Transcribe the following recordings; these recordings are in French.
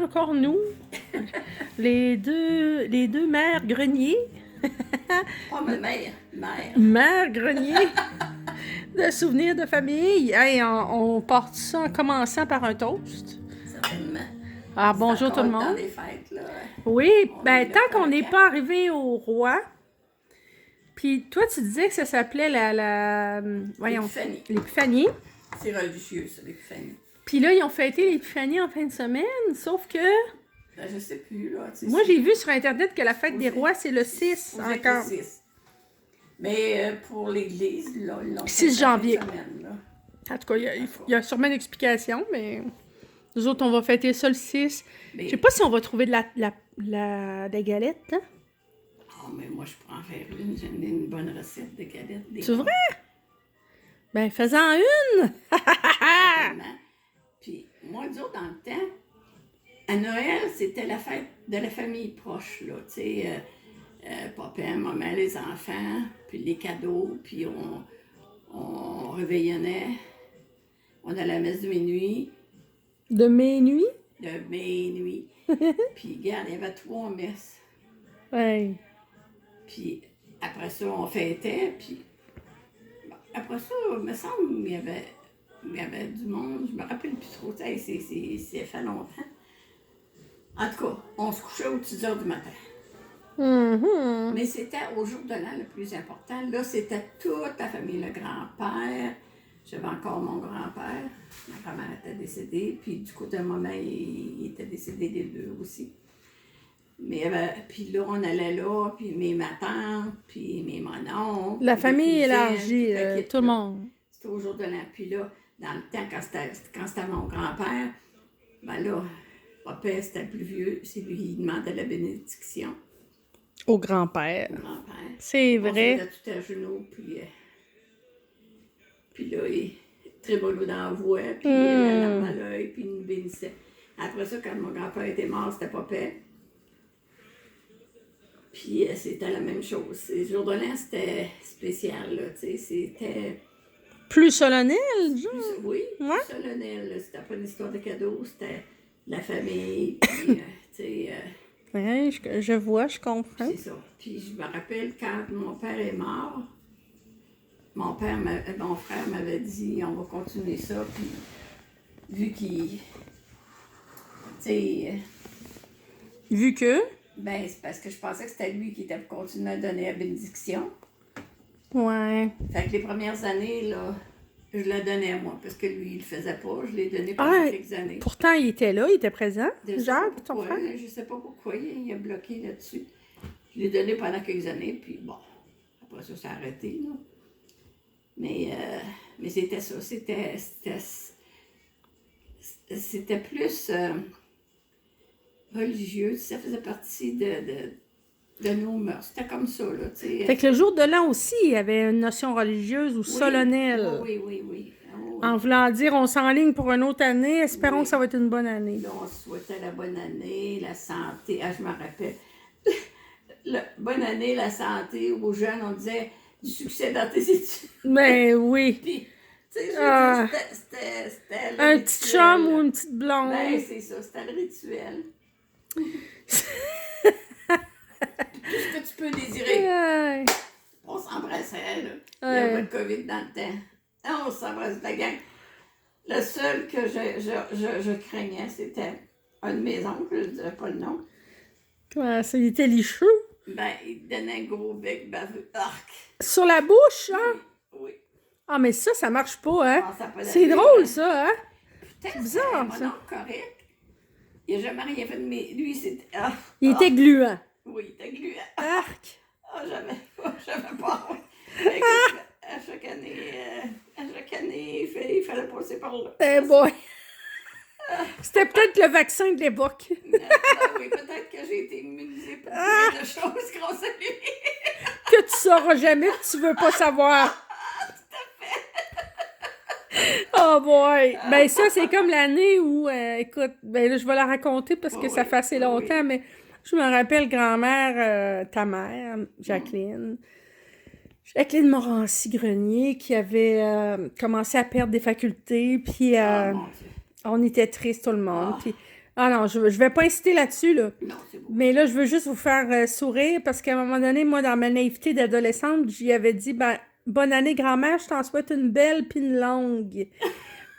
encore nous, les deux mères greniers. Pas ma mère, mère. Mère grenier de souvenirs de famille. Hey, on part ça en commençant par un toast. Certainement. Ah, C'est bonjour tout encore le temps monde. des fêtes, là. Oui, On ben est là tant pour qu'on le n'est camp. pas arrivé au roi. Puis toi, tu disais que ça s'appelait voyons, L'épiphanie. l'épiphanie. C'est religieux, ça, l'épiphanie. Puis là, ils ont fêté l'épiphanie en fin de semaine, sauf que Ben, je sais plus, là. Tu sais, moi, j'ai vu sur Internet que la fête des Vous rois, c'est le 6 vous êtes encore. le 6. Mais pour l'Église, là, ils l'ont 6 fait la fin de janvier. semaine, là. En tout cas, il y a sûrement une explication, mais nous autres, on va fêter ça le 6. Mais- Je sais pas si on va trouver des galettes, hein? Oh, mais moi, je pourrais en faire une. J'ai une bonne recette de galettes. C'est vrai? Ben, fais-en une! Certainement. Puis, moi, nous autres, dans le temps, à Noël, c'était la fête de la famille proche, là. Tu sais, papa, maman, les enfants, puis les cadeaux, puis on réveillonnait. On allait à la messe de minuit, De minuit? Puis, regarde, il y avait 3 messes. Ouais. Puis, après ça, on fêtait, puis après ça, il me semble qu'il y avait du monde, je me rappelle plus trop, ça fait longtemps. En tout cas, on se couchait aux 6 heures du matin. Mhm. Mais c'était au jour de l'an le plus important. Là, c'était toute la famille, le grand-père. J'avais encore mon grand-père. Ma grand-mère était décédée, puis du côté de ma mère, il était décédé des deux aussi. Mais puis là, on allait là, puis mes tantes, puis mes mononcles. La puis famille les cousines, élargie, puis le kit, tout le là. monde. C'était au jour de l'an. Puis là, dans le temps, quand c'était mon grand-père, ben là, papa, c'était le plus vieux, c'est lui qui demandait la bénédiction Au grand-père. au grand-père. C'est On se vrai. mettait tout à genoux, puis là, il trémolo dans la voix, puis la larme à l'œil, puis il nous bénissait. Après ça, quand mon grand-père était mort, c'était papa. Puis c'était la même chose. Le jour de l'an, c'était spécial, là, tu sais, c'était... Plus solennel, genre. Oui, Ouais. solennel, là. C'était pas une histoire de cadeau, c'était la famille, puis, tu sais... Ouais, je vois, je comprends. C'est ça. Puis je me rappelle quand mon père est mort, mon frère m'avait dit on va continuer ça. Puis vu qu'il. Tu sais. Vu que. Ben, c'est parce que je pensais que c'était lui qui était pour continuer à donner la bénédiction. Ouais. Fait que les premières années, là, je la donnais à moi, parce que lui, il le faisait pas. Je l'ai donné pendant Ah, quelques années. pourtant, il était là, il était présent. Je sais pas Jacques, ton pourquoi, frère. je sais pas pourquoi il a bloqué là-dessus. Je l'ai donné pendant quelques années, puis bon, après ça, ça a arrêté, là. Mais c'était ça, c'était plus religieux, ça faisait partie de nos mœurs. C'était comme ça, là, tu sais. Fait que le jour de l'an aussi, il y avait une notion religieuse ou solennelle. Oui. Oh, oui. En voulant dire, on s'enligne pour une autre année, espérons Oui. que ça va être une bonne année. Là, on souhaitait la bonne année, la santé. Ah, je me rappelle. Bonne année, la santé. Aux jeunes, on disait du succès dans tes études. Ben oui. Puis, tu sais, je veux Ah. dire, c'était le Un rituel, petit chum là. ou une petite blonde. Ben, c'est ça, c'était le rituel. Tout ce que tu peux désirer. Ouais. On s'embrassait, là. Il n'y Ouais. avait pas de COVID dans le temps. Ah, on s'embrassait la gang. Le seul que je craignais, c'était un de mes oncles, je ne dirais pas le nom. Comment ça, il était licheux? Ben, il donnait un gros bec baveux. Arc! Sur la bouche, hein? Oui. Ah, mais ça marche pas, hein? Ah, ça a pas C'est d'allure, drôle, hein. ça, hein? Putain, bizarre, c'est ça. mon oncle correct. Il n'a jamais rien fait de mes... Lui, c'était... Ah, Il était gluant. Oui, il était gluant. Arc! Ah, j'avais pas. Écoute, à chaque année, il fallait passer par là. Eh boy! C'était peut-être le vaccin de l'époque. Oui, peut-être que j'ai été immunisée pour plein de choses grâce à lui. Que tu sauras jamais, que tu veux pas savoir. Oh boy! Ben ça, c'est comme l'année où, écoute, ben là, je vais la raconter parce que Oui, ça fait assez oui. longtemps, mais je me rappelle grand-mère, ta mère, Jacqueline Morancy-Grenier, qui avait commencé à perdre des facultés, puis Oh mon Dieu. on était tristes tout le monde. Puis Ah non, je vais pas insister là-dessus, là. Non, c'est beau. Mais là, je veux juste vous faire sourire parce qu'à un moment donné, moi, dans ma naïveté d'adolescente, j'y avais dit, ben, bonne année, grand-mère, je t'en souhaite une belle puis une longue.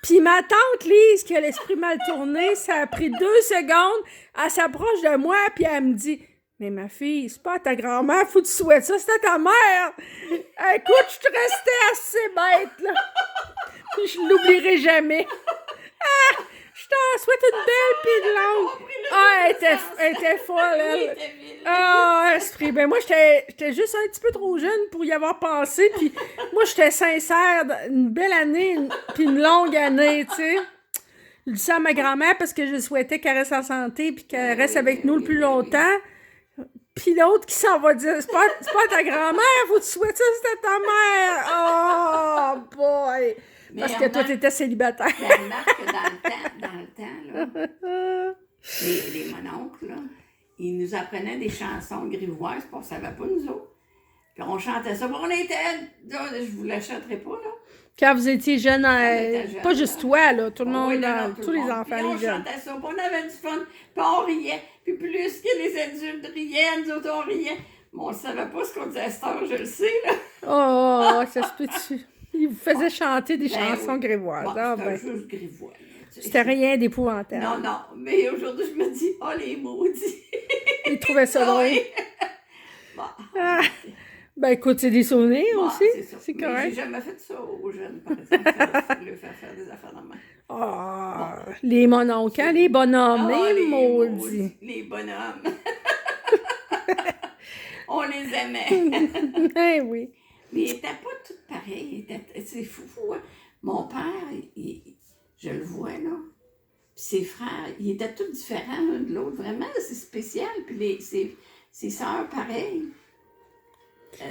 Puis ma tante Lise, qui a l'esprit mal tourné, ça a pris 2 secondes, elle s'approche de moi puis elle me dit, mais ma fille, c'est pas à ta grand-mère, faut que tu souhaites ça, c'est à ta mère. Écoute, je te restais assez bête, là. Puis je l'oublierai jamais. Ah! Je t'en souhaite une belle pis de longue. Ah, elle était folle, elle. Ah, esprit. Ben moi, j'étais juste un petit peu trop jeune pour y avoir pensé, puis moi, j'étais sincère. Une belle année, puis une longue année, tu sais. Je dis ça à ma grand-mère parce que je souhaitais qu'elle reste en santé puis qu'elle reste avec nous le plus longtemps. Puis l'autre qui s'en va dire, c'est pas ta grand-mère, faut que tu souhaites ça, c'est à ta mère. Oh, boy. Mais Parce que toi, t'étais célibataire. Mais remarque que dans le temps, là, les mononcles, là, ils nous apprenaient des chansons grivoises, puis on ne savait pas, nous autres. Puis on chantait ça. Bon, on était, là, je vous la chanterai pas, là. Quand vous étiez jeune, était jeune, pas juste toi, là, tout le monde, Oui, non, tous les enfants, puis on les jeunes. chantait ça, puis on avait du fun, puis on riait. Puis plus que les adultes riaient, nous autres, on riait. Mais on ne savait pas ce qu'on disait à cette heure, je le sais, là. Oh, ça se peut-tu? Ils vous faisaient chanter des Ben chansons oui. grivoises. Bon, Ah, c'était ben. juste grivois. C'était rien d'épouvantable. Non, non, mais aujourd'hui, je me dis, oh, les maudits. Ils trouvaient ça drôle. Oui. Bon. Ah. Ben écoute, c'est des souvenirs Bon, aussi. C'est Mais correct. j'ai jamais fait ça aux jeunes, par exemple, leur faire des affaires de main. Ah, les mononcles, hein, les bonhommes, les maudits. Les bonhommes. On les aimait. Eh oui. Mais ils n'étaient pas tous pareils. C'est fou, hein. Mon père, je le vois, là. Puis ses frères, ils étaient tous différents l'un de l'autre. Vraiment, c'est spécial. Puis ses sœurs, pareil.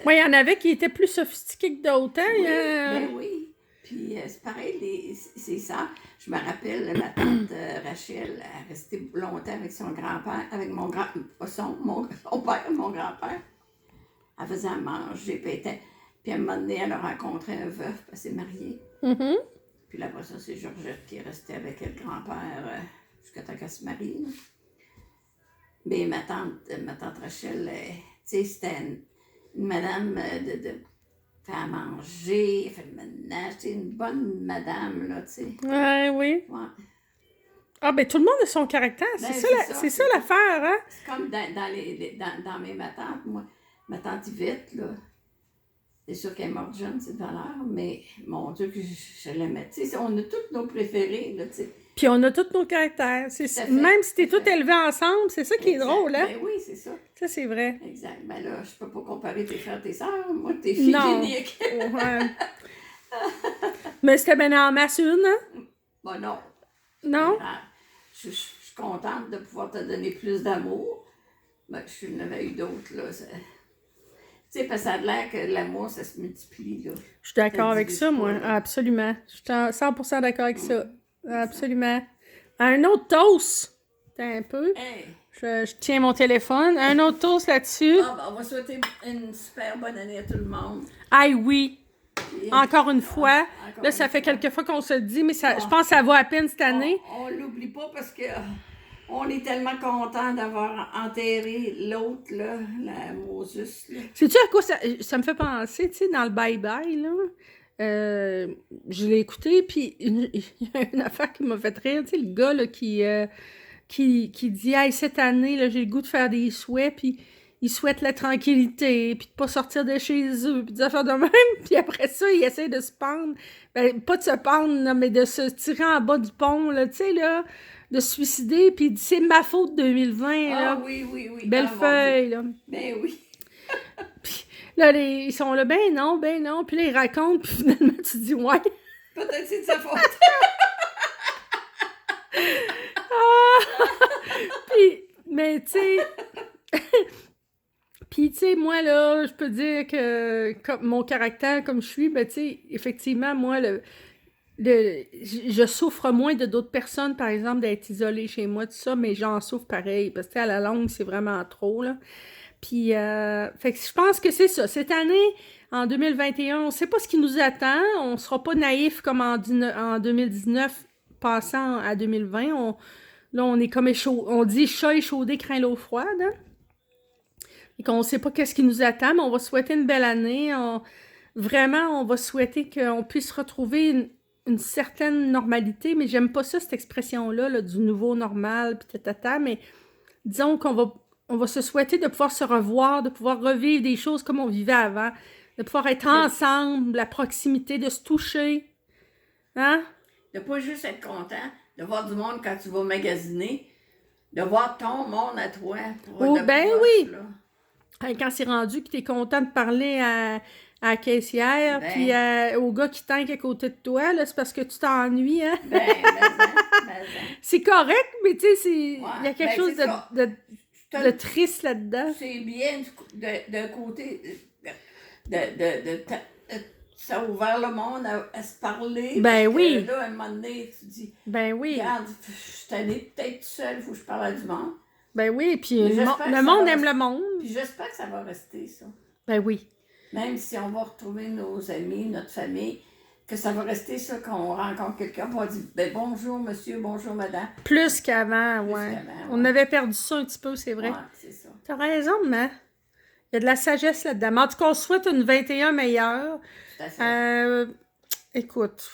Moi, il y en avait qui étaient plus sophistiqués que d'autres. Hein? Oui, ben oui. Puis c'est pareil, ses sœurs. Je me rappelle, ma tante Rachel a resté longtemps avec son grand-père, avec mon père, mon grand-père. Elle faisait à manger, puis à un moment donné, elle a rencontré un veuf, elle s'est mariée. Mm-hmm. Puis là, après ça, c'est Georgette qui est restée avec le grand-père jusqu'à temps qu'elle se marie. Là. Mais ma tante Rachel, tu sais, c'était une madame de faire à manger, faire le ménage, tu sais, une bonne madame, là, tu sais. Ouais, oui. Ouais. Ah, ben tout le monde a son caractère. Ben, c'est ça l'affaire, hein? C'est comme dans mes matantes, moi. Ma tante Yvette, là, c'est sûr qu'elle est morte jeune, c'est de valeur, mais mon Dieu, que je l'aimais. Tu sais, on a tous nos préférés, là, tu sais. Puis on a tous nos caractères. Même si t'es tous élevés ensemble, c'est ça qui est drôle, hein? Ben oui, c'est ça. Ça, c'est vrai. Exact. Ben là, je peux pas comparer tes frères et tes sœurs. Moi, t'es fille unique. Ouais. Mais c'était bien en masse une, hein? Bon, non. Non? Je suis contente de pouvoir te donner plus d'amour. Ben, je n'avais eu d'autres, là. Tu sais, parce que ça a l'air que l'amour, ça se multiplie, là. Je suis d'accord avec ça, moi. Là. Absolument. Je suis 100% d'accord avec ça. Absolument. Un autre toast. Attends un peu. Hey. Je tiens mon téléphone. Un autre toast là-dessus. Ah, ben, on va souhaiter une super bonne année à tout le monde. Aïe, oui. Puis, Encore une fois. encore Là, une ça fait fois. quelques fois qu'on se le dit, mais ça, je pense que ça va à peine cette année. On l'oublie pas parce que on est tellement content d'avoir enterré l'autre, là, la Moses. Là. Sais-tu à quoi ça me fait penser, tu sais, dans le bye-bye, là? Je l'ai écouté, puis il y a une affaire qui m'a fait rire, tu sais, le gars, là, qui dit « Hey, cette année, là, j'ai le goût de faire des souhaits, puis il souhaite la tranquillité, puis de pas sortir de chez eux, puis des affaires de même. » Puis après ça, il essaie de se pendre. Ben, pas de se pendre, là, mais de se tirer en bas du pont, là, tu sais, là, de se suicider, puis il dit « C'est ma faute 2020, là. Ah oui, oui, oui. Belle feuille, là. Ben oui. Puis là, ils sont là, ben non. Puis là, ils racontent, puis finalement, tu te dis « Ouais. » Peut-être c'est de sa faute. Puis, mais tu sais... Puis, tu sais, moi, là, je peux dire que comme mon caractère, comme je suis, ben, tu sais, effectivement, moi, je souffre moins de d'autres personnes, par exemple, d'être isolée chez moi, tout ça, mais j'en souffre pareil, parce que, tu sais, à la longue, c'est vraiment trop, là. Puis, fait que je pense que c'est ça. Cette année, en 2021, on ne sait pas ce qui nous attend. On ne sera pas naïf comme en 2019, passant à 2020. Là, on est comme on dit chat échaudé craint l'eau froide. Hein? Et qu'on ne sait pas qu'est-ce qui nous attend, mais on va souhaiter une belle année. Vraiment, on va souhaiter qu'on puisse retrouver une certaine normalité, mais j'aime pas ça, cette expression-là, là, du nouveau normal, puis tatata, mais disons on va se souhaiter de pouvoir se revoir, de pouvoir revivre des choses comme on vivait avant, de pouvoir être ensemble, la proximité, de se toucher. Hein? De pas juste être content, de voir du monde quand tu vas magasiner, de voir ton monde à toi. Oh, ben proche, oui! là. Quand c'est rendu que tu es content de parler à la caissière, Ben. puis au gars qui tanque à côté de toi, là, c'est parce que tu t'ennuies, hein? Ben. C'est correct, mais tu sais, il y a quelque ben, chose de triste là-dedans. C'est bien d'un côté ça a ouvert le monde à se parler. Ben parce oui. Que, là, à un moment donné, tu dis, Ben oui. regarde, je suis tannée peut-être toute seule, il faut que je parle à du monde. Ben oui, puis Mais le monde aime le monde. Puis j'espère que ça va rester, ça. Ben oui. Même si on va retrouver nos amis, notre famille, que ça va rester ça quand on rencontre quelqu'un, on va dire ben, bonjour monsieur, bonjour madame. Plus qu'avant, ouais. On avait perdu ça un petit peu, c'est vrai. Ouais, c'est ça. T'as raison, mais il y a de la sagesse là-dedans. Mais en tout cas, on souhaite une 21 meilleure. Tout à fait. Écoute,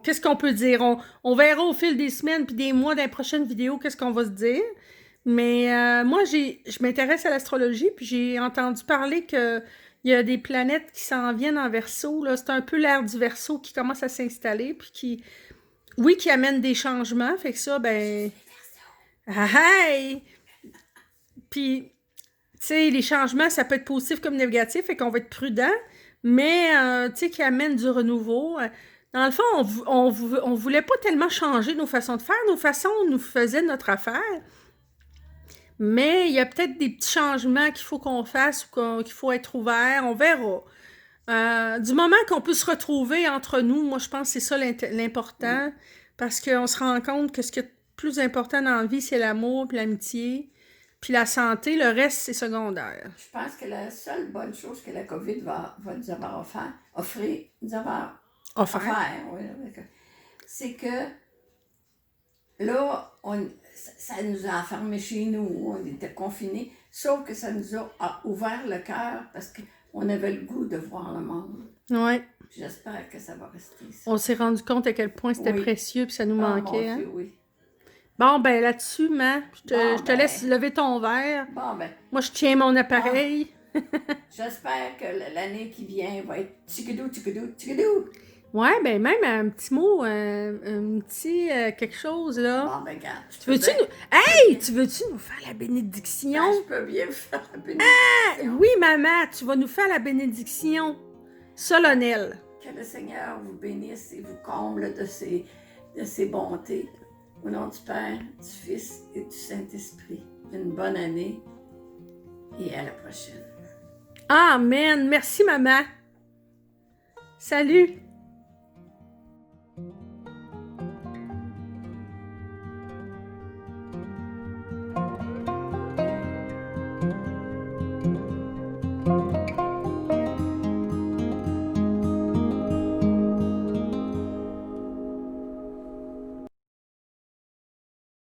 qu'est-ce qu'on peut dire? On verra au fil des semaines puis des mois dans les prochaines vidéos qu'est-ce qu'on va se dire. Mais moi, je m'intéresse à l'astrologie, puis j'ai entendu parler que il y a des planètes qui s'en viennent en Verseau. Là. C'est un peu l'ère du Verseau qui commence à s'installer, puis qui amène des changements. Fait que ça, ben... Hey! Puis, tu sais, les changements, ça peut être positif comme négatif, fait qu'on va être prudent, mais, tu sais, qui amène du renouveau. Dans le fond, on voulait pas tellement changer nos façons de faire. Nos façons nous faisaient notre affaire. Mais il y a peut-être des petits changements qu'il faut qu'on fasse ou qu'il faut être ouvert. On verra. Du moment qu'on peut se retrouver entre nous, moi, je pense que c'est ça l'important. Parce qu'on se rend compte que ce qui est le plus important dans la vie, c'est l'amour, puis l'amitié, puis la santé. Le reste, c'est secondaire. Je pense que la seule bonne chose que la COVID va nous avoir offert, c'est que là, ça nous a enfermés chez nous, on était confinés, sauf que ça nous a ouvert le cœur parce qu'on avait le goût de voir le monde. Oui. J'espère que ça va rester ça. On s'est rendu compte à quel point c'était précieux puis ça nous manquait. Mon Dieu, oui. Bon, ben là-dessus, je te laisse lever ton verre. Bon, ben. Moi, je tiens mon appareil. J'espère que l'année qui vient va être ticadou, ticadou, ticadou. Ouais, ben même un petit mot, un petit quelque chose, là. Bon, ben, regarde. Tu veux-tu nous faire la bénédiction? Ben, je peux bien vous faire la bénédiction. Ah! Oui, maman, tu vas nous faire la bénédiction solennelle. Que le Seigneur vous bénisse et vous comble de ses bontés. Au nom du Père, du Fils et du Saint-Esprit. Une bonne année et à la prochaine. Amen. Merci, maman. Salut. Thank you.